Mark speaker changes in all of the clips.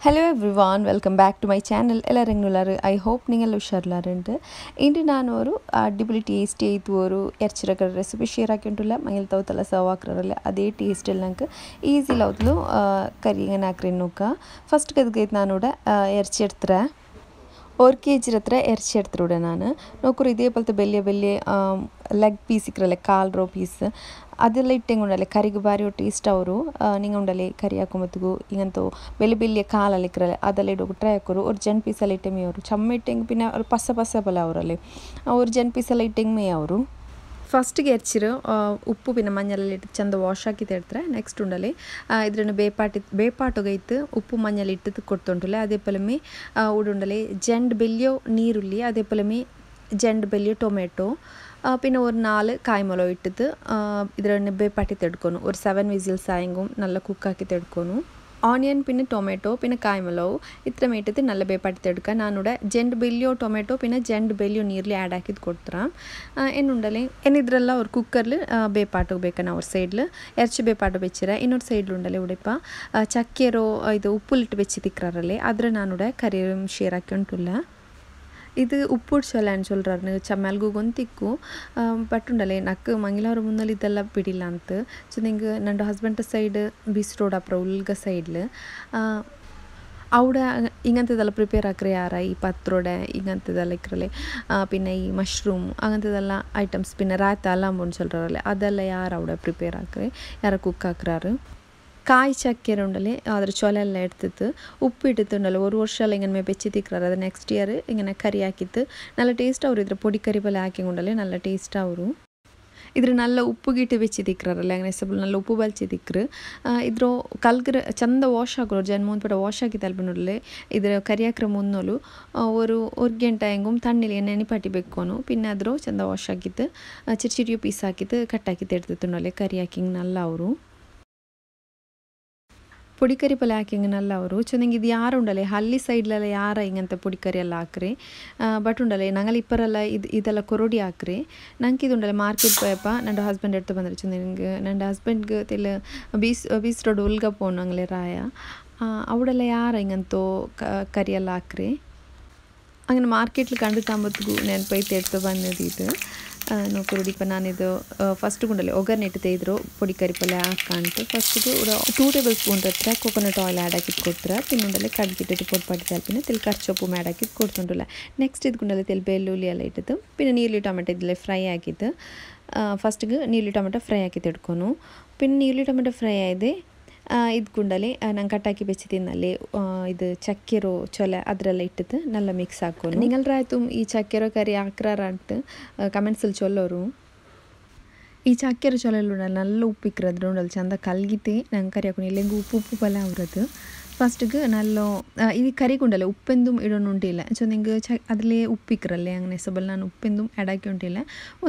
Speaker 1: Hello everyone, welcome back to my channel. I hope ningal ಹುಷಾರಿಲ್ಲಾರಂತೆ. ಇಂದು ನಾನು ಅವರು ಅಡ್ಡಿಪೊಳಿ taste ಐತು ಅವರು ಎರ್ಚಿರಕ recipe share ಹಾಕಿಂಟುಲ್ಲ Mangal ತವತಲ್ಲ ಸವಾಕ್ರಲ್ಲ ಅದೇ taste ಇಲ್ಲ ನಂಗೆ ಈಸಿ ಲವ್ಲು ಕರಿಗ ನಾಕ್ರಿ ನೋಕ ಫಸ್ಟ್ ಕದ್ಗೈತೆ ನಾನು ಎರ್ಚಿ ಎಡ್ತಾರೆ 1 kg ಹತ್ರ ಎರ್ಚಿ ಎಡ್ತಾರೆ ನಾನು ನೋಕರು ಇದೇ ಪಲ್ತ ಬೆಲ್ಲೆ ಲೆಗ್ ಪೀಸ್ ಇಕ್ರಲ್ಲ ಕಾಲ್ ರೋ ಪೀಸ್ ಅದೆಲ್ಲ ಇಟ್ಟಂಗೆ ಉಂಡಲೆ ಕರಿಗೆ ಬಾರಿ ಟೇಸ್ಟ್ ಅವರು ನಿಂಗೆ ಉಂಡಲೆ ಕರಿ ಹಾಕೊಂಬತ್ತಿಗೂ ಹಿಂಗಂತೂ ಬೆಲ್ಲಿ ಕಾಲಲ್ಲಿ ಇಕ್ರಲ್ಲ ಅದೆಲ್ಲ ಇಡೋಕೆ ಟ್ರೈ ಹಾಕೋರು ಅವ್ರು ಜನ್ ಪೀಸೆಲ್ಲ ಇಟ್ಟೆ ಮೇ ಅವರು ಚಮ್ಮ ಇಟ್ಟಂಗೆ ಪಿನ್ನ ಅವ್ರು ಪಸ ಬಲ ಅವರಲ್ಲಿ ಅವ್ರು ಜನ್ ಪೀಸೆಲ್ಲ ಇಟ್ಟಂಗೆ ಮೇ ಅವರು ಫಸ್ಟಿಗೆ ಎರ್ಚಿರು ಉಪ್ಪು ಪಿನ್ನ ಮഞ്ഞಳೆಲ್ಲ ಇಟ್ಟು ಚಂದ ವಾಶ್ ಹಾಕಿ ತೆಡ್ತಾರೆ ನೆಕ್ಸ್ಟ್ ಉಂಡಲೆ ಇದ್ರನ್ನು ಬೇಪಾಟೊಗೈತು ಉಪ್ಪು ಮഞ്ഞൾ ಇಟ್ಟು ಕೊಡ್ತುಂಟುಲೆ ಅದೇ ಪಲಮೆ ಉಡುಂಡಲೆ ಜಂಡ್ ಬೆಲ್ಲಿಯೋ ನೀರುಳ್ಳಿ ಅದೇ ಪಲಮೆ ಜಂಡ್ ಬೆಲ್ಲಿಯೋ ಟೊಮೆಟೊ പിന്നെ ഒരു 4 കായ്മുളക് ഇട്ടിട്ട് ഇതിനെ ಬೇಪಾಟಿ ತೆಡ್ಕೊನು ഒരു 7 ವಿಸಿಲ್ಸ್ ಆಯಂಗು നല്ല ಕುಕ್ಕಾಕಿ ತೆಡ್ಕೊನು ಆನಿಯನ್ പിന്നെ ಟೊಮೆಟೊ പിന്നെ കായ്മുളക് ഇത്ര മേട്ടിട്ട് നല്ല ಬೇಪಾಟಿ ತೆಡ್ಕ ನಾನುಡೆ ಜಂಡ್ ಬೆಲ್ಲಿಯೋ ಟೊಮೆಟೊ പിന്നെ ಜಂಡ್ ಬೆಲ್ಲಿಯೋ ನೀರ್ಲಿ ಆ್ಯಡ್ ಹಾಕಿದ್ದು ಕೊಡ್ತಾರ ಏನುಂಡಲೆ ಏನಿದ್ರಲ್ಲ ಅವ್ರು ಕುಕ್ಕರ್ಲಿ ಬೇಪಾಟು ಬೇಕನ ಅವ್ರ ಸೈಡ್ಲು ಎರ್ಚಿ ಬೇಪಾಟು ಬೆಚ್ಚಿರ ಇನ್ನೊಂದು ಸೈಡ್ಲು ಉಂಡಲೆ ಉಡಿಪ ಚಕ್ಕೆರೋ ಇದು ಉಪ್ಪುಲಿಟ್ಟು ಬೆಚ್ಚಿ ತಿಕ್ಕಾರಲ್ಲೇ ಆದರೆ ನಾನುಡೆ ಕರಿ ಶೇರ್ ಹಾಕಿ ಉಂಟುಲ್ಲ ಇದು ಉಪ್ಪು ಚೊಲ್ಲ ಅಂತ சொல்றாரு ಚಮ್ಮಲ್ಗೂ ಗೊಂತಿಕ್ಕು ಬಟ್ ಉಂಡಲೆ ನಕ್ಕು ಮಂಗಿಲವರ ಮುನ್ನಲ್ಲಿ ಇದೆಲ್ಲ ಬಿಡಿಲ್ಲ ಅಂತ ಸೊ ನಿಂಗೆ ನನ್ನ ಹಸ್ಬೆಂಡ್ ಸೈಡ್ ಬೀಸ್ ರೋಡ್ ಅಪ್ರ ಉಲ್ಗ ಸೈಡ್ಲು അവിടെ ഇങ്ങനത്തെതെല്ലാം പ്രിപ്പയർ ആക്കുക യാറാ ഈ പത്രോടെ ഇങ്ങനത്തെതെല്ലാം ഇക്കറല്ലേ പിന്നെ ഈ മഷ്റൂം അങ്ങനത്തെതെല്ലാം ഐറ്റംസ് പിന്നെ റാത്ത എല്ലാം പോന്ന് ചൊല്ലറല്ലേ അതെല്ലാം ಯಾರು അവിടെ പ്രിപ്പയർ ആക്കുക ಯಾರು ಕುಕ್ ಆಕ್ರಾರು ಕಾಯಿ ಚಕ್ಕೆರೆ ಉಂಡಲೆ ಅದ್ರ ಚೊಲೆ ಎಲ್ಲ ಎಡ್ತಿತ್ತು ಉಪ್ಪು ಇಟ್ಟಿತ್ತುಂಡಲ್ಲ 1 ವರ್ಷ ಎಲ್ಲ ಹಿಂಗೆ ಬೆಚ್ಚಿ ತಿಕ್ಕ್ರಾರು ಅದು ನೆಕ್ಸ್ಟ್ ಇಯರ್ ಹಿಂಗೆ ಕರಿ ಹಾಕಿತ್ತು നല്ല ಟೇಸ್ಟ್ ಅವರು ಇದ್ರ ಪೊಡಿ ಕರಿ ಪಲ್ಲೆ ಹಾಕಿ ಉಂಡಲೆ നല്ല ಟೇಸ್ಟ್ ಅವರು ಇದ್ರ നല്ല ಉಪ್ಪು ಗಿಟ್ಟು ಬೆಚ್ಚಿ ತಿಕ್ಕ್ರಾರಲ್ಲ അങ്ങനെ ಸಬಲ್ നല്ല ಉಪ್ಪು ಬಲ್ಚಿ ತಿಕ್ಕ್ರು ಇದ್ರ ಕಲ್ಗ್ರ ಚಂದ ವಾಶ್ ಹಾಕೋರು ಜನ್ ಮೂನ್ ಪಟ ವಾಶ್ ಹಾಕಿ ತಲ್ಪಿನೊಡ್ಲೆ ಇದ್ರ ಕರಿ ಹಾಕ್ರ ಮುನ್ನೋಲು ഒരു ಗಂಟೆ ಹೆಂಗುം ತಣ್ಣಿಲಿ ನೆನೆ ಪಟ್ಟಿ ಬೆಕ್ಕೋನು പിന്നെ ಅದ್ರ ಚಂದ ವಾಶ್ ಹಾಕಿತ್ತು ಚಿರಿಚಿರಿಯೋ ಪೀಸ್ ಹಾಕಿತ್ತು ಕಟ್ಟಾಕಿ ತೆಡ್ತಿತ್ತುಂಡಲೆ ಕರಿ ಹಾಕಿ ನಲ್ಲ ಅವರು പൊടിക്കറി പോലെ ಹಾಕಿಂಗೆ ನಲ್ಲ ಅವರು ಚೆನ್ನಾಗಿ ಇದು ಯಾರು ಉಂಡಲೆ ಹಳ್ಳಿ ಸೈಡ್ಲೆಲ್ಲ ಯಾರ ಹಿಂಗಂತ പൊടിക്കറി ಎಲ್ಲ ಹಾಕ್ರಿ ಬಟ್ ಉಂಡಲೆ ನಂಗಲ್ಲಿ ಇಪ್ಪರೆಲ್ಲ ಇದೆಲ್ಲ ಕೊರೊಡಿ ಹಾಕ್ರಿ ನಂಗೆ ಇದು ಉಂಡಲೆ ಮಾರ್ಕೆಟ್ ಪೋಯಪ್ಪ ನನ್ನ ಹಸ್ಬೆಂಡ್ ಎಡ್ತು ಬಂದರೆ ಚೆನ್ನಾಗಿ ನನ್ನ ಹಸ್ಬೆಂಡ್ಗೆ ತೆಲ್ಲ ಬೀಸ್ ರೋಡ್ ಉಲ್ಗ ಪೋನು ಅಂಗಲೆ ರಾಯ ಅವಡೆಲ್ಲ ಯಾರ ಹಿಂಗಂತೋ ಕರಿ ಎಲ್ಲ ಹಾಕ್ರಿ അങ്ങനെ മാർക്കറ്റിൽ കണ്ടു താമ്പത്തിಗೂ ನೆನಪೈತೆ ಎಡ್ತು ಬಂದಿದ್ದು ನೋಕರುಡಿಪ ನಾನಿದು ಫಸ್ಟ್ ಗುಂಡಲ್ಲಿ ಒಗ್ಗರಣೆ ಇಟ್ಟು ತೆಗೆದ್ರು ಪೊಡಿ ಕರಿ ಪಲ್ಯ ಹಾಕಂಟು ಫಸ್ಟಿಗೆ 2 ಟೇಬಲ್ ಸ್ಪೂನ್ ಹತ್ರ ಕೊಕೊನಟ್ ಆಯಿಲ್ ಆ್ಯಡ್ ಹಾಕಿದ್ದು ಕೊಡ್ತಾರೆ ತಿನ್ನುಂಡಲ್ಲಿ ಕಡ್ಗಿಟ್ಟಿಟ್ಟು ಪೊಟ್ಪಾಟಿ ತಲ್ಪಿನ ತೆಲ್ ಕರ್ಚೊಪ್ಪು ಮ್ಯಾಡ್ ಹಾಕಿದ್ದು ಕೊಡ್ತುಂಟಲ್ಲ ನೆಕ್ಸ್ಟ್ ಇದು ಗುಂಡಲ್ಲಿ ತೆಲ್ ಬೆಳ್ಳುಳ್ಳಿ ಎಲ್ಲ ಇಟ್ಟಿದ್ದು പിന്നെ ನೀರುಳ್ಳಿ ಟೊಮೆಟೊ ಇದೆಲ್ಲ ಫ್ರೈ ಹಾಕಿದ್ದು ಫಸ್ಟಿಗೆ ನೀರುಳ್ಳಿ ಟೊಮೆಟೊ ಫ್ರೈ ಹಾಕಿ ತೆಡ್ಕೊನು പിന്നെ ನೀರುಳ್ಳಿ ಟೊಮೆಟೊ ಫ್ರೈ ಆಯ್ದೆ ಇದು ಗುಂಡಲ್ಲಿ ನಂಗೆ ಕಟ್ಟಾಕಿ ಬೆಚ್ಚಿ ತಿನ್ನಲ್ಲಿ ಇದು ಚಕ್ಕೆರೋ ಚೊಲೆ ಅದರೆಲ್ಲ ಇಟ್ಟಿದ್ದು നല്ല ಮಿಕ್ಸ್ ಹಾಕೋನು ನಿಂಗಲ್ರಾಯ್ತು ಈ ಚಕ್ಕೆರೋ ಕರಿ ಹಾಕ್ರಾರಂಟು ಕಮೆಂಟ್ಸಲ್ಲಿ ಚೊಲ್ಲೋರು ಈ ಚಕ್ಕೆರ ಚೊಲೆಲ್ಲ നല്ല ಉಪ್ಪಿಕ್ರದ್ರು ಉಂಡಲ್ಲಿ ಚಂದ ಕಲ್ಗಿತೆ ನಂಗೆ ಕರಿ ಹಾಕೊಂಡು ಇಲ್ಲೆಂಗು ಉಪ್ಪು ಪಲ ಅವ್ರದ್ದು ಫಸ್ಟಿಗೆ നല്ല ಇದು ಕರಿಗುಂಡಲ್ಲ ಉಪ್ಪೆಂದುം ಇಡೋನುಂಟಿಲ್ಲ ಸೊ ನಿಂಗೆ ಅದರಲ್ಲೇ ಉಪ್ಪಿಕ್ರಲ್ಲೇ അങ്ങനെ ಸಬಲ್ ನಾನು ಉಪ್ಪೆಂದುം ಆ್ಯಡ್ ಹಾಕಿ ಉಂಟಿಲ್ಲ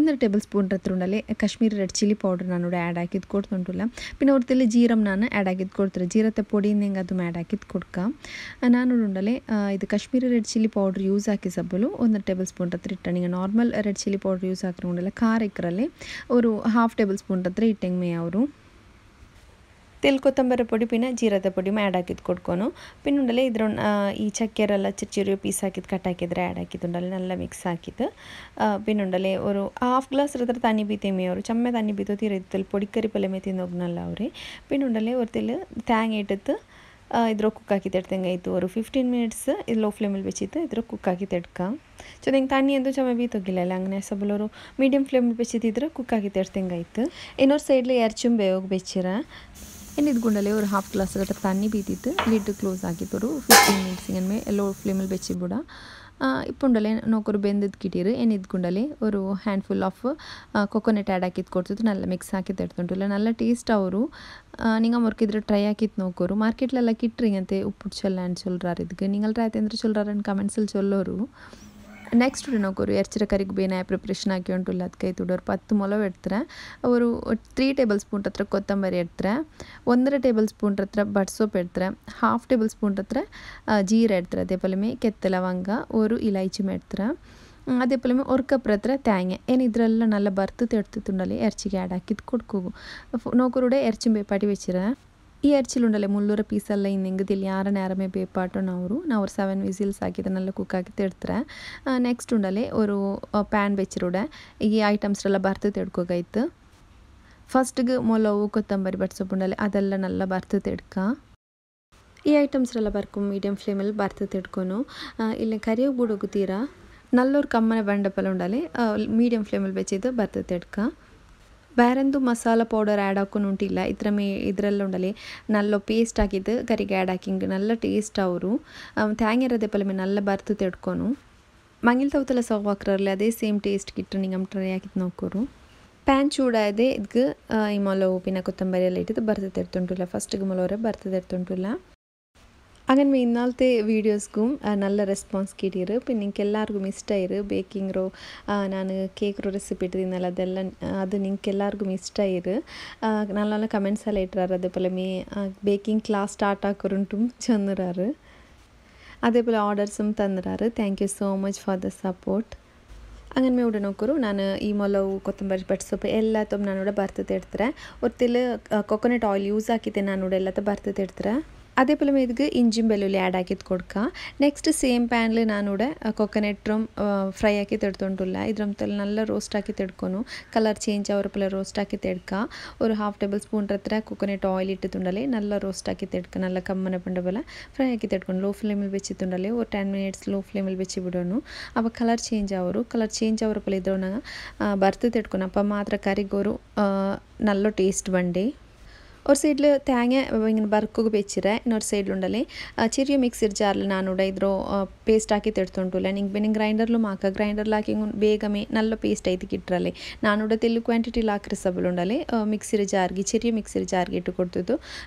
Speaker 1: 1 ಟೇಬಲ್ ಸ್ಪೂನ್ ಹತ್ರ ಉಂಡಲ್ಲಿ ಕಾಶ್ಮೀರಿ ರೆಡ್ ಚಿಲ್ಲಿ ಪೌಡರ್ ನಾನು ಆ್ಯಡ್ ಹಾಕಿದ್ದು ಕೊಡ್ತುಂಟಿಲ್ಲ പിന്നെ ಅವ್ರದಲ್ಲಿ ಜೀರಮ್ ನಾನು ಆ್ಯಡ್ ಹಾಕಿದ್ದು ಕೊಡ್ತಾರೆ ಜೀರತೆ ಪೊಡಿಯಿಂದ ಹೆಂಗೆ ಅದು ಆ್ಯಡ್ ಹಾಕಿದ್ದು ಕೊಡ್ಕ ನಾನು ಉಂಡಲ್ಲಿ ಇದು Kashmiri red chilli powder use ಹಾಕಿ ಸಬ್ಬಲು 1 ಟೇಬಲ್ ಸ್ಪೂನ್ ಹತ್ರ ಇಟ್ಟ ನಿಂಗೆ normal red chilli powder use ಹಾಕಿರೋ ಉಂಡಲ್ಲ ಖಾರ ಇಕ್ಕರಲ್ಲಿ ಅವರು 1/2 ಟೇಬಲ್ ಸ್ಪೂನ್ ಹತ್ರ ಇಟ್ಟಂಗೆ ಮೇ ಅವರು ತೆಲ್ ಕೊತ್ತಂಬರಿ ಪೊಡಿ പിന്നെ ಜೀರದ ಪೊಡಿ ಆ್ಯಡ್ ಹಾಕಿದ್ದು ಕೊಡ್ಕೊನು പിന്നെ ಉಂಡಲೆ ಇದ್ರ ಈ ಚಕ್ಕೆರೆಲ್ಲ ಚಿರಿಚಿರಿಯೋ ಪೀಸ್ ಹಾಕಿದ್ದು ಕಟ್ ಹಾಕಿದ್ರೆ ಆ್ಯಡ್ ಹಾಕಿದ್ದುಂಡಲೆ നല്ല ಮಿಕ್ಸ್ ಹಾಕಿದ್ದು പിന്നെ ಉಂಡಲೆ ഒരു 1/2 ಗ್ಲಾಸ್ ಹತ್ರ ತಣ್ಣಿ ಬೀತೇಮಿ ಅವರು ಚಮ್ಮೆ ತಣ್ಣಿ ಬೀತೋ ತೀರಿತ್ತಲ್ಲಿ പൊടിക്കറി ಪಲ್ಯ ಮೇ ತಿನ್ನೋಗ್ನಲ್ಲ ಅವ್ರೆ പിന്നെ ಉಂಡಲೆ ഒരു ತೆಲ್ തേങ്ങ ಇಟ್ಟಿತ್ತು ಇದ್ರ ಕುಕ್ ಹಾಕಿ ತೆಡ್ತಂಗೆ ಆಯಿತು ഒരു 15 ಮಿನಿಟ್ಸ್ ಇದು ಲೋ ಫ್ಲೇಮಲ್ಲಿ ಬೆಚ್ಚಿತ್ತು ಇದ್ರ ಕುಕ್ ಹಾಕಿ ತೆಡ್ಕ ಸೊ ನಿಂಗೆ ತಣ್ಣಿ ಅಂತೂ ಚಮ್ಮ ಬೀತೋಗಿಲ್ಲ ಅಲ್ಲ ಹಂಗೆ ಸಬಲವರು ಮೀಡಿಯಮ್ ಫ್ಲೇಮಲ್ಲಿ ಬೆಚ್ಚಿತ್ತಿದ್ರೆ ಕುಕ್ ಹಾಕಿ ತೆಡ್ತಂಗೆ ಆಯಿತು ಇನ್ನೊಂದು ಸೈಡ್ಲಿ ಎರ್ಚುಂ ಬೇಯೋಗಿ ಬೆಚ್ಚಿರ ಇನ್ನಿದು ಗುಂಡಲ್ಲಿ ഒരു 1/2 ಗ್ಲಾಸ್ ಹತ್ರ ತಣ್ಣಿ ಬೀತಿತ್ತು ಲಿಡ್ ಕ್ಲೋಸ್ ಹಾಕಿತ್ತು 15 ಮಿನಿಟ್ಸ್ ಹಿಂಗೆ ಲೋ ಫ್ಲೇಮಲ್ಲಿ ಬೆಚ್ಚಿ ಬಿಡ ಇಪ್ಪುಂಡಲೆ ನೋಕರು ಬೆಂದದ್ದು ಕಿಟ್ಟಿರು ಏನಿದ್ದು ಗುಂಡಲ್ಲಿ ഒരു ಹ್ಯಾಂಡ್ಫುಲ್ ಆಫ್ ಕೊಕೊನಟ್ ಆ್ಯಡ್ ಹಾಕಿದ್ದು ಕೊಡ್ತಿತ್ತು നല്ല ಮಿಕ್ಸ್ ಹಾಕಿ ತೆಡ್ತುಂಟಿಲ್ಲ നല്ല ಟೇಸ್ಟ್ ಅವರು നിങ്ങൾ മുറുക്കിದ್ರೆ ಟ್ರೈ ಹಾಕಿತ್ತು ನೋಕೋರು ಮಾರ್ಕೆಟ್ಲೆಲ್ಲ ಕಿಟ್ರಿಂಗಂತೆ ಉಪ್ಪು ಚೊಲ್ಲ ಅಂತ ಚೊಲ್ರಾರು ಇದಕ್ಕೆ ನಿಂಗಲ್ರ ಆಯ್ತು ಅಂದ್ರೆ ಚೊಲ್ರಾರನ್ ಕಮೆಂಟ್ಸಲ್ಲಿ ಚೊಲ್ಲೋರು ನೆಕ್ಸ್ಟ್ ನೋಕೋರು ಎರ್ಚಿರ ಕರಿಗೆ ಬೇನೆ ಪ್ರಿಪ್ರೇಷನ್ ಹಾಕಿ ಉಂಟುಲ್ಲ ಅದಕ್ಕೆ ತುಡೋರು 10 ಮೊಲವು ಇಡ್ತಾರೆ ಅವರು 3 ಟೇಬಲ್ ಸ್ಪೂನ್ ಹತ್ರ ಕೊತ್ತಂಬರಿ ಇಡ್ತಾರೆ 1 ಟೇಬಲ್ ಸ್ಪೂನ್ ಹತ್ರ ಬಟ್ ಸೊಪ್ಪು ಇಡ್ತಾರೆ 1/2 ಟೇಬಲ್ ಸ್ಪೂನ್ ಹತ್ರ ಜೀರ ಇಡ್ತಾರೆ ಅದೇ ಪಲಮೆ ಕೆತ್ತ ಲವಂಗ ഒരു ഇലൈച്ചി ಇಡ್ತಾರೆ ಅದೇ ಪಲಮೆ 1 ಕಪ್ ಹತ್ರ ತೇಂಗೆ ಏನಿದ್ರೆಲ್ಲ നല്ല ಬರ್ತು ತೆಡ್ತಿತ್ತುಂಡಲ್ಲಿ ಎರ್ಚಿಗೆ ಆ್ಯಡ್ ಹಾಕಿದ್ದು ಕೊಡ್ಕೋಗು ನೋಕರುಡೆ ಎರ್ಚಿ ಬೇಪಾಟಿ വെച്ചിರ ಈ ಅರ್ಚಿಲುಂಡಲೆ ಮುಳ್ಳೂರ ಪೀಸೆಲ್ಲ ಇನ್ನೆಂಗೆ ತಿಳಿ ಆರ ನೇರಮೇ ಬೇಪಾಟು ನಾವು 7 ವಿಸಿಲ್ಸ್ ಹಾಕಿದ നല്ല ಕುಕ್ಕಾಕಿ ತೆಡ್ತಾರೆ. ನೆಕ್ಸ್ಟ್ ಉಂಡಲೆ ഒരു ಪ್ಯಾನ್ ಬೆಚ್ಚಿರುಡೆ ಈ ಐಟಮ್ಸ್ ಎಲ್ಲ ಬರ್ತು ತೆಡ್ಕೋಗೈತು. ಫಸ್ಟ್ಗೆ ಮೊಲವು ಕೊತ್ತಂಬರಿ ಬಟ್ಸೊಪ್ಪು ಉಂಡಲೆ ಅದೆಲ್ಲ ನಲ್ಲ ಬರ್ತು ತೆಡ್ಕ. ಈ ಐಟಮ್ಸ್ ಎಲ್ಲ ಬರ್ಕು ಮೀಡಿಯಂ ಫ್ಲೇಮಲ್ಲಿ ಬರ್ತು ತೆಡ್ಕೊನು. ಇಲ್ಲಿ ಕರಿಯೋಗಿ ಬಿಡೋಗುತ್ತೀರಾ ನಲ್ಲೊರು ಕಮ್ಮನೆ ಬಂಡಪಲ್ಲ ಉಂಡಲೆ ಮೀಡಿಯಂ ಫ್ಲೇಮಲ್ಲಿ ಬೆಚ್ಚಿದ್ದು ಬರ್ತು ತೆಡ್ಕ. ಬೇರೆಂದು ಮಸಾಲ ಪೌಡರ್ ಆ್ಯಡ್ ಹಾಕೊಂಡು ಉಂಟಿಲ್ಲ ಇದರೆಲ್ಲ ಉಂಡಲೆ ನಲ್ಲ ಪೇಸ್ಟ್ ಹಾಕಿದ್ದು ಕರಿಗೆ ಆ್ಯಡ್ ಹಾಕಿಂಗ್ ನಲ್ಲ ಟೇಸ್ಟ್ ಅವರು ತ್ಯಾಂಗಿರದೆ ಪಲಮೆ ನಲ್ಲ ಬರ್ತು ತೆಡ್ಕೊನು. ಮಂಗಿಲ್ ತವತೆಲ್ಲ ಸರ್ವ್ ಹಾಕ್ರಲ್ಲ ಅದೇ ಸೇಮ್ ಟೇಸ್ಟ್ ಕಿಟ್ಟು ನಿಂಗೆ ಟ್ರೈ ಹಾಕಿದ್ದು ನೋಕೋರು. ಪ್ಯಾನ್ ಚೂಡಾದೆ ಇದಕ್ಕೆ ಈ ಮೊಲವು ಪಿನ ಕೊತ್ತಂಬರಿ ಎಲ್ಲ ಇಟ್ಟಿದ್ದು ಬರ್ತು ತೆಡ್ತುಂಟಿಲ್ಲ. ಫಸ್ಟಿಗೆ ಮೊಲವರೆ ಬರ್ತು ತೆಡ್ತುಂಟಿಲ್ಲ. അങ്ങനെ ഇന്നലത്തെ വീഡിയോസ്ക്കും നല്ല റെസ്പോൺസ് കിട്ടിയത്. പിന്നെ നിങ്ങൾക്ക് എല്ലാവർക്കും ഇഷ്ടമായിരുന്നു ബേക്കിംഗ് ನಾನು ಕೇಕ್ ರೆಸಿಪಿ ಇಟ್ಟಿದ್ದೀನಲ್ಲ ಅದೆಲ್ಲ ಅದು ನಿಂಗೆ ಎಲ್ಲರಿಗೂ ಇಷ್ಟ ಆಯಿರು. നല്ല നല്ല ಕಮೆಂಟ್ಸ್ ಎಲ್ಲ ಇಟ್ಟರಾರು. അതേപോലെ ಬೇಕಿಂಗ್ ಕ್ಲಾಸ್ ಸ್ಟಾರ್ಟ್ ಆಕೋರುಂಟು ಚೆಂದರಾರು. അതേപോലെ ಆರ್ಡರ್സും തന്നിരാറ്. Thank you so much for the support. അങ്ങനെ ഇവിടെ നോക്കൂ ನಾನು ಈ ಮೊಲವು ಕೊತ್ತಂಬರಿ ಬಟ್ಸೊಪ್ಪು ಎಲ್ಲತ್ತೂ ನಾನಿവിടെ ಬರ್ತು ತೆಡ್ತಾರೆ. ಒತ್ತಿಲ್ ಕೊಕೊನಟ್ ಆಯಿಲ್ ಯೂಸ್ ಹಾಕಿದ್ದೆ ನಾನಿവിടെ ಎಲ್ಲತ್ತ ಬರ್ತು ತೆಡ್ತಾರೆ. അതേപോലെ ഇതിക്ക് ഇഞ്ചിയും വെല്ലുള്ളി ആഡ് ആക്കി കൊടുക്കുക. നെക്സ്റ്റ് സെയിം പാനിൽ ഞാനിവിടെ കൊക്കനട്ടും ഫ്രൈ ആക്കി തെടുത്തോണ്ടില്ല. ഇതിൽ നല്ല റോസ്റ്റ് ആക്കി തെടുക്കുന്നു. കളർ ചേഞ്ച് ആവുമ്പോൾ റോസ്റ്റ് ആക്കി തെടുക്കുക. ഒരു 1/2 ടേബിൾ സ്പൂൺ അത്ര കൊക്കനട്ട് ഓയിൽ ഇട്ടിട്ടുണ്ടല്ലേ നല്ല റോസ്റ്റ് ആക്കി തെടുക്കുക. നല്ല കമ്മന പണ്ട പോലെ ഫ്രൈ ആക്കി തെടുക്കണം. ലോ ഫ്ലെയിമിൽ വെച്ചിട്ടുണ്ടല്ലേ ഒരു 10 minutes ലോ ഫ്ലെയിമിൽ വെച്ച് വിടണം. അപ്പോൾ കളർ ചേഞ്ച് ആവുമ്പോൾ ഇದ್ರೊಳಗೆ ಬರ್ತು ತೆಡ್ಕೊಂಡು അപ്പം ಮಾತ್ರ ಕರಿಗೋರು നല്ല ടേസ്റ്റ് ಬಂಡೆ. ഒരു സൈഡിൽ തേങ്ങ ഇങ്ങനെ ബർക്കൊക്കെ വെച്ചിട്ട് ಇನ್ನೊരു സൈഡിലുണ്ടല്ലേ ചെറിയ മിക്സർ ജാറിൽ ഞാനിവിടെ ഇದ್ರೋ പേസ്റ്റ് ആക്കി ತೆಡ್ತುಂಟುಲ್ಲ. ನಿಂಗೆ ಬೇರೆ ಗ್ರೈಂಡರ್ಲು ಮಾಕ ಗ್ರೈಂಡರ್ಲು ಹಾಕಿ ಬೇಗಮೇ നല്ല പേസ്റ്റ് ಆಯ್ತು ಕಿಟ್ರಲ್ಲೇ ನಾನಿവിടെ ತೆಲ್ಲು ಕ್ವಾಂಟಿಟಿಲಿ ಹಾಕಿರೋ ಸಬಲುಂಡಲ್ಲೇ ಮಿಕ್ಸರ್ ಜಾರ್ಗೆ ಚೆರಿಯ ಮಿಕ್ಸರ್ ಜಾರ್ಗೆ ಇಟ್ಟು ಕೊಡ್ತಿದ್ದು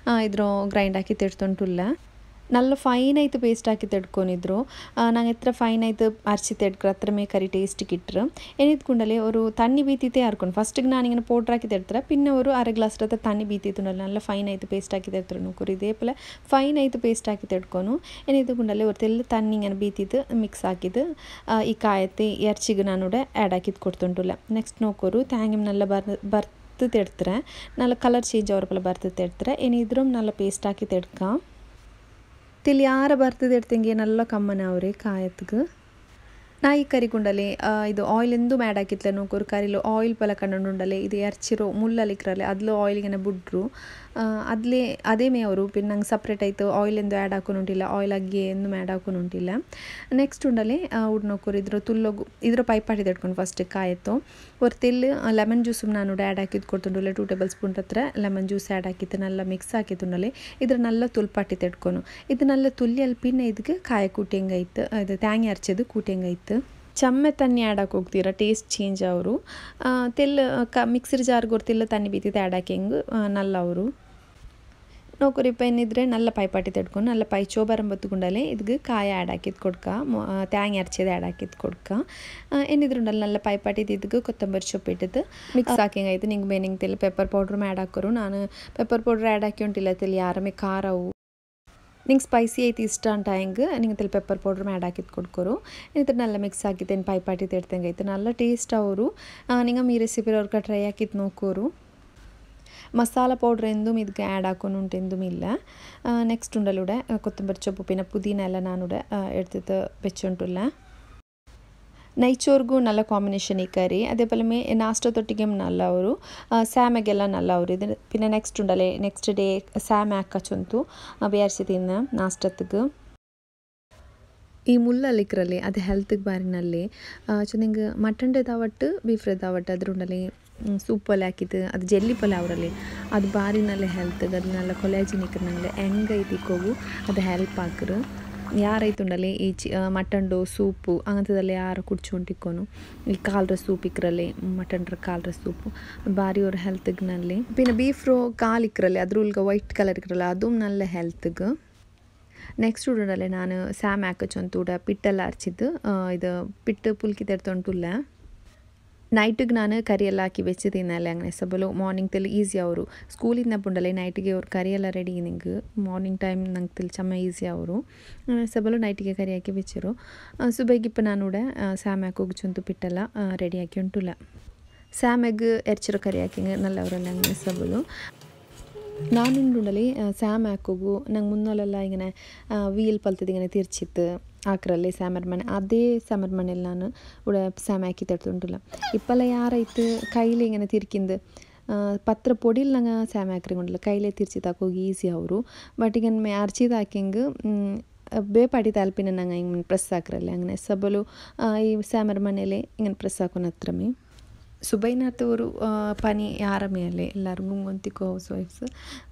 Speaker 1: ಇದ್ರೋ ಗ್ರೈಂಡ್ ಹಾಕಿ ತೆಡ್ತುಂಟುಲ್ಲ. നല്ല ഫൈനായിട്ട് പേസ്റ്റ് ആക്കി തെടുക്കൊന്നിದ್ರು. ഞങ്ങൾ എത്ര ഫൈനായിട്ട് അരച്ച് തെടുക്കുക അത്രമേ കറി ടേസ്റ്റ് കിട്ടും. എനിക്കുണ്ടല്ലേ ഒരു തണ്ണി ബീത്തിത്തേ ആർക്കണം. ഫസ്റ്റ് ഞാനിങ്ങനെ പൗഡറാക്കി തെടുത്തരാം. പിന്നെ ഒരു 1/2 ഗ്ലാസ്സിലത്തെ തണ്ണി ബീത്തിട്ടുണ്ടല്ലോ നല്ല ഫൈനായിട്ട് പേസ്റ്റ് ആക്കി തെടുത്തിട്ട് നോക്കൂ. ഇതേപോലെ ഫൈനായിട്ട് പേസ്റ്റ് ആക്കി തെടുക്കുന്നു. എനിക്കുണ്ടല്ലേ ഒരു തെല്ല് തണ്ണി ഇങ്ങനെ ബീത്തിട്ട് മിക്സ് ആക്കിയിട്ട് ഈ കായത്തെ ഇറച്ചിക്ക് ഞാനിവിടെ ആഡ് ആക്കി കൊടുത്തിട്ടില്ല. നെക്സ്റ്റ് നോക്കൂ തേങ്ങ നല്ല ಬರ್ತು ತೆಡ್ತಾರೆ. നല്ല കളർ ചേഞ്ച് ആവുമ്പോൾ ಬರ್ತು ತೆಡ್ತಾರೆ. ഇനി ഇದ್ರೂ നല്ല പേസ്റ്റ് ആക്കി തെടുക്കാം. ತಿಳಿ ಯಾರ ಬರ್ತದೆ ಇಡ್ತಂಗೆ നല്ല ಕಮ್ಮನವ್ರೆ ಕಾಯತ್ಗೆ ನಾ ಈ ಕರಿಗುಂಡಲೆ ಇದು ಆಯಿಲ್ ಎಂದೂ ಮ್ಯಾಡ್ ಹಾಕಿತ್ಲೆ ನೋಕೋರು ಕರಿಲು ಆಯಿಲ್ ಪಲ ಕಂಡುಂಡಲೆ ಇದು ಎರ್ಚಿರೋ ಮುಲ್ಲಲಿಕ್ರಲೆ ಅದ್ಲು ಆಯಿಲ್ಗೆ ಬಿಡ್ರು ಅದೇ ಮೇ ಅವರು പിന്നെ ನಂಗೆ ಸಪ್ರೇಟ್ ಆಯಿತು ಆಯಿಲ್ ಎಂದು ಆ್ಯಡ್ ಹಾಕೊಂಡುಂಟಿಲ್ಲ. ಆಯಿಲ್ ಆಗಿ ಎಂದು ಮ್ಯಾಡ್ ಹಾಕೊಂಡುಂಟಿಲ್ಲ. ನೆಕ್ಸ್ಟ್ ಉಂಡಲೆ ಉಡ್ ನೋಕೋರು ಇದ್ರ ಪೈಪ್ ಹಾಕಿ ತೆಡ್ಕೊಂಡು ಫಸ್ಟ್ ಕಾಯಿತು ഒരു തെല്ല് ലെമൺ ജ്യൂസും ഞാനിവിടെ ആഡ് ആക്കി കൊടുത്തിട്ടുണ്ടല്ലേ 2 ടേബിൾ സ്പൂൺ അത്ര ലെമൺ ജ്യൂസ് ആഡ് ആക്കിയിട്ട് നല്ല മിക്സ് ആക്കിയിട്ടുണ്ടല്ലേ ഇದ್ರ നല്ല ತುಲ್ಪಾಟಿ ತೆಡ್ಕೊನು. ಇದು നല്ല ತುಲ್ಲಿಯಲ್ಲಿ പിന്നെ ಇದಕ್ಕೆ ಕಾಯ ಕೂಟಿಯಂಗೈತು ಇದು ತೇಂಗ ಅರಚದು ಕೂಟಿಯಂಗೈತು. ಚಮ್ಮೆ ತಣ್ಣಿ ಆ್ಯಡ್ ಹಾಕಿ ಹೋಗ್ತೀರಾ ಟೇಸ್ಟ್ ಚೇಂಜ್ ಅವರು ತೆಲ್ಲು ಮಿಕ್ಸರ್ ಜಾರ್ಗೆ ஒரு ತೆಲ್ಲು ತಣ್ಣಿ ಬೀತಿದ್ದು ಆ್ಯಡ್ ಹಾಕಿ ಹೆಂಗೆ ನಲ್ಲ ಅವರು ನೋಕರಿ ಪೈನಿದ್ರೆ നല്ല പൈപ്പാട്ടി തെടുക്കും. നല്ല പൈ ചോബരമ്പത്തുകൊണ്ടല്ലേ ഇതിക്ക് കായ ആഡ് ആക്കിയത് കൊടുക്കുക. തേങ്ങ അരച്ചത് ആഡ് ആക്കിയത് കൊടുക്കുക. എന്നിട്ടുണ്ടല്ലോ നല്ല പൈപ്പാട്ടി ഇതിക്ക് കൊത്തമ്പരി ചൊപ്പ് ഇട്ടിട്ട് മിക്സ് ആക്കി കഴിഞ്ഞിട്ട് നിങ്ങൾക്ക് വേണമെങ്കിൽ തെല്ല് പെപ്പർ പൗഡറും ആഡ് ആക്കರು. ನಾನು ಪೆಪ್ಪರ್ ಪೌಡರ್ ಆ್ಯಡ್ ಹಾಕಿಂಟಿಲ್ಲ ತೆಲ್ಲಿ ಯಾರಮೇ ಖಾರವು ನಿಂಗೆ ಸ್ಪೈಸಿ ಐತಿ ಇಷ್ಟ ಅಂತ ಹೆಂಗೆ ನಿಂಗೆ ತೆಲ್ಲಿ ಪೆಪ್ಪರ್ ಪೌಡ್ರ್ ಆ್ಯಡ್ ಹಾಕಿದ್ದು ಕೊಡ್ಕೊರು. എന്നിട്ട് നല്ല മിക്സ് ആക്കിത്തേನು പൈപ്പാട്ടി ತೆಡ್ತಂಗೈತೆ നല്ല ಟೇಸ್ಟ್ ಅವರು നിങ്ങൾ ಈ ರೆಸಿಪಿ ಅವ್ರಿಗೆ ಟ್ರೈ ಹಾಕಿದ್ದು ನೋಕೋರು. മസാല പൗഡർ എന്തും ഇതിക്ക് ആഡ് ആക്കുന്നുണ്ട് എന്തുമില്ല. നെക്സ്റ്റ് ഉണ്ടല്ലോ കൊത്തമ്പരി ചൊപ്പ് പിന്നെ പുതിന ಎಲ್ಲ ഞാനിവിടെ എടുത്തിട്ട് വെച്ചുകൊണ്ടില്ല. ನೈಚೋರ್ಗೂ നല്ല ಕಾಂಬಿನೇಷನ್ ಈ ಕರಿ അതേപോലെ നാസ്റ്റത്തൊട്ടിക്കും നല്ല ഒരു സാമಗೆಲ್ಲ നല്ല ഒരു ഇത് പിന്നെ നെക്സ്റ്റ് ഉണ്ടല്ലേ നെക്സ്റ്റ് ഡേ സാമ ಹಾಕಚೊಂತು ಬೇರ್ಸಿ ತಿನ್ನ ನಾಷ್ಟತ್ಗೆ ಈ ಮುಲ್ಲಲ್ಲಿಕ್ರಲ್ಲಿ ಅದು ಹೆಲ್ತ್ಗೆ ಬಾರಿನಲ್ಲಿ ನಿಂಗೆ ಮಟನ್ದೇದಾವಟ್ಟು ಬೀಫ್ರದಾವಟ್ಟು ಅದ್ರುಂಡಲ್ಲಿ ಸೂಪಲ್ಲಿ ಹಾಕಿದ್ದು ಅದು ಜೆಲ್ಲಿ ಪಲ್ಯ ಅವರಲ್ಲಿ ಅದು ಬಾರಿನಲ್ಲಿ ಹೆಲ್ತ್ಗೆ ಅದು നല്ല ಕೊಲಾಜಿನಿಕ್ ನಂಗೆ ಹೆಂಗೈತಿಕ್ಕೋವು ಅದು ಹೆಲ್ಪ್ ಹಾಕ್ರು. ಯಾರೈತುಂಡಲ್ಲಿ ಈ ಮಟನ್ದು ಸೂಪು അങ്ങനത്തെದೆಲ್ಲ ಯಾರು ಕುಡ್ಚೊಂಟಿಕ್ಕೋನು ಈ ಕಾಲ್ರ ಸೂಪ್ ಇಕ್ರಲ್ಲಿ ಮಟನ್ರ ಕಾಲ್ರ ಸೂಪು ಬಾರಿ ಅವ್ರ ಹೆಲ್ತ್ಗೆ ನಲ್ಲಿ പിന്നെ ബീഫ് ಕಾಲ್ ಇಕ್ರಲ್ಲಿ ಅದ್ರ ಉಲ್ಗ ವೈಟ್ ಕಲರ್ ಇಕ್ರಲ್ಲ ಅದು നല്ല ಹೆಲ್ತ್ಗೆ. ನೆಕ್ಸ್ಟ್ ಉಡಲೆ ನಾನು ಸ್ಯಾಮ್ ಹಾಕಚೊಂತೂಡ ಪಿಟ್ಟೆಲ್ಲ ಅರ್ಚಿದ್ದು ಇದು ಪಿಟ್ಟು ಪುಲ್ಕಿ ತೆಡ್ತೊಂಟುಲ್ಲ. ನೈಟಿಗೆ ನಾನು ಕರಿಯೆಲ್ಲ ಹಾಕಿ വെച്ചതിന്നല്ലേ അങ്ങനെ സബലോ മോർണിംഗ് തെല് ഈസി ಅವರು ಸ್ಕೂಲಿಂದ ಪುಂಡಲೆ ನೈಟಿಗೆ ಅವ್ರು ಕರಿಯೆಲ್ಲ ರೆಡಿ ನಿಂಗೆ ಮಾರ್ನಿಂಗ್ ಟೈಮ್ ನಂಗೆ ತೆಲ್ ಚಮ್ಮ ಈಸಿ ಅವರು ಸಬಲೋ ನೈಟಿಗೆ ಕರಿ ಹಾಕಿ വെച്ചിರು. ಸುಬೈಗಿಪ್ಪ ನಾನೂಡೆ ಸ್ಯಾಮ್ ಹಾಕೋಗಿಚೊಂತು ಪಿಟ್ಟೆಲ್ಲ ರೆಡಿ ಹಾಕಿ ಉಂಟುಲ್ಲ. ಸ್ಯಾಮೆಗ್ ಎರ್ಚಿರೋ ಕರಿ ಹಾಕಿ ನಲ್ಲವರೆಲ್ಲ അങ്ങനെ ಸಬಲು ನಾನುಂಡುಂಡಲೆ ಸ್ಯಾಮ್ ಹಾಕೋಗು ನಂಗೆ ಮುನ್ನಲೆಲ್ಲ ಹಿಂಗನೆ ವೀಲ್ ಪಲ್ತದ ಹಿಂಗನೆ ತಿರ್ಚಿತ್ತು ಆಕ್ರಲ್ಲಿ ಸ್ಯಾಮರ್ ಮನೆ ಅದೇ ಸ್ಯಾಮರ್ ಮನೇಲಿ ನಾನು ಉಡ ಸ್ಯಾಮ್ ಹಾಕಿ ತಡ್ತುಂಟುಲ್ಲ ಇಪ್ಪಲ್ಲ ಯಾರಾಯ್ತು ಕೈಲಿ ಹಿಂಗನೆ ತಿರ್ಕಿಂದು ಪತ್ರ ಪೊಡಿಲ್ ನಂಗೆ ಸ್ಯಾಮ್ ಹಾಕ್ರಿಂಗೊಂಡಿಲ್ಲ ಕೈಲೇ ತಿರ್ಚಿ ತಕೋಗಿ ಈಸಿ ಅವರು ಬಟ್ ಈಗ ಅರ್ಚಿದ ಹಾಕಿಂಗ್ ಬೇಪಾಡಿ ತಲ್ಪಿನ ನಂಗೆ ಹಿಂಗೆ ಪ್ರೆಸ್ ಹಾಕ್ರಲ್ಲಿ ಹಂಗೆ ಸಬಲು ಈ ಸ್ಯಾಮರ್ ಮನೇಲೆ ಹಿಂಗೆ ಪ್ರೆಸ್ ಹಾಕೋನ ಹತ್ರಮಿ ಸುಬೈನಾಥವರು ಪನಿ ಯಾರ ಮೇಲೆ ಎಲ್ಲರೂ ಗುಂಗೊಂತಿಕ್ಕೋ ಹೌಸ್ ವೈಫ್ಸ್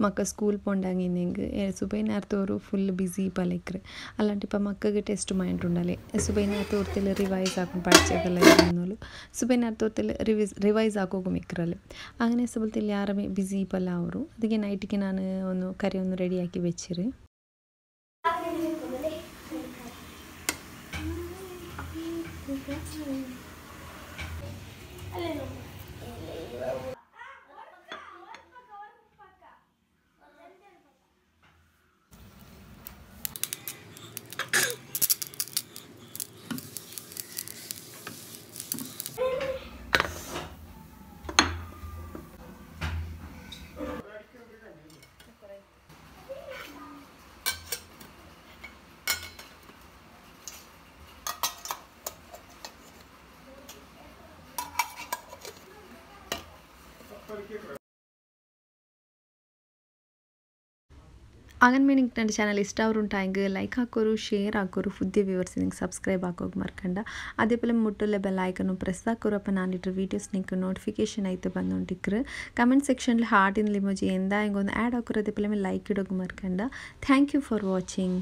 Speaker 1: ಮಕ್ಕ ಸ್ಕೂಲ್ ಪೊಂಡಾಗಿಂಗೆ ಸುಬೈನಾಥವರು ಫುಲ್ ಬ್ಯುಸಿ ಪಲೆಕ್ರೆ ಅಲ್ಲಾಂಟಿಪ್ಪ ಮಕ್ಕಗೆ ಟೆಸ್ಟ್ ಮೈಂಡ್ ಉಂಡಲೆ ಸುಬೈನಾಥವ್ರ ತೆಲ್ಲ ರಿವೈಸ್ ಹಾಕೊಂಡು ಪಡ್ಚಾಗಲ್ಲ ಇನ್ನೋಲು ಸುಬೈನಾಥವ್ರ ತೆಲ್ಲ ರಿವೈಸ್ ಹಾಕೋಗು ಮಿಕ್ರಲ್ಲಿ അങ്ങനെ ಸಬಲ್ತಿಲ್ಲಿ ಯಾರ ಬ್ಯುಸಿ ಪಲ್ಲ ಅವರು ಅದಕ್ಕೆ ನೈಟಿಗೆ ನಾನು ಒಂದು ಕರಿ ಒಂದು ರೆಡಿ ಹಾಕಿ ಬೆಚ್ಚಿರಿ അങ്ങനെ എനിക്ക് എൻ്റെ ചാനൽ ഇഷ്ടമാവുണ്ടായെങ്കിൽ ലൈക്ക് ಹಾಕೋರು ಶೇರ್ ಹಾಕೋರು പുതിയ വ്യൂവേഴ്സ് നിങ്ങൾക്ക് സബ്സ്ക്രൈബ് ಹಾಕೋಕೆ ಮರ್ಕಂಡ അതേപോലെ മുട്ടുള്ള ബെല്ലൈക്കനും പ്രസ് ಹಾಕೋರು അപ്പോൾ ನಾನಿಟ್ಟ ವೀಡಿಯೋಸ್ നിങ്ങൾക്ക് ನೋಟಿಫಿಕೇಶನ್ ಆಯ್ತು ಬಂದುಂಟಿಕ್ರು ಕಮೆಂಟ್ ಸೆಕ್ಷನ್ಲಿ ಹಾರ್ಟಿನ ಲಿಮೋಜಿ ಎಂದ ಹಿಂಗೊಂದು ಆ್ಯಡ್ ಹಾಕೋರು അതേപോലെ ಲೈಕ್ ಇಡೋಕೆ ಮರ್ಕಂಡ ಥ್ಯಾಂಕ್ ಯು ಫಾರ್ ವಾಚಿಂಗ್.